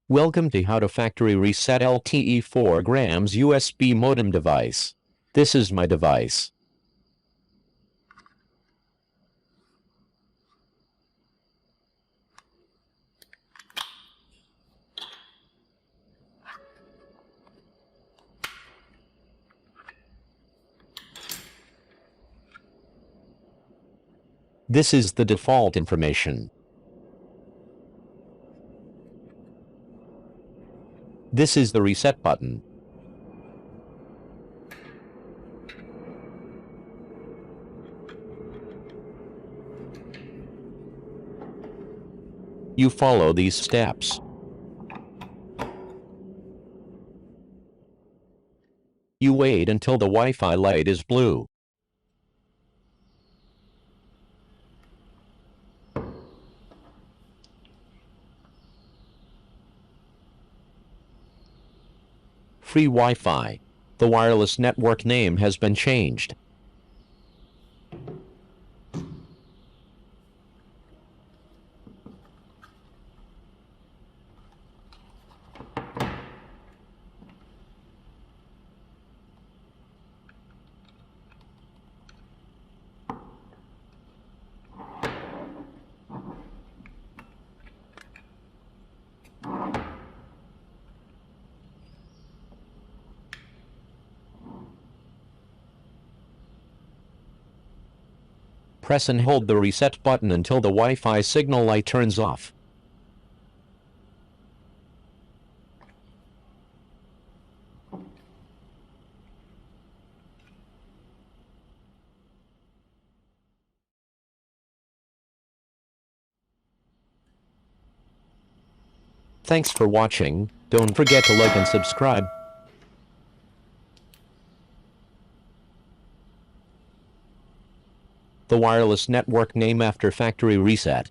Welcome to How to Factory Reset LTE 4 grams USB modem device. This is my device. This is the default information. This is the reset button. You follow these steps. You wait until the Wi-Fi light is blue. Free Wi-Fi. The wireless network name has been changed. Press and hold the reset button until the Wi-Fi signal light turns off. Thanks for watching. Don't forget to like and subscribe. The wireless network name after factory reset.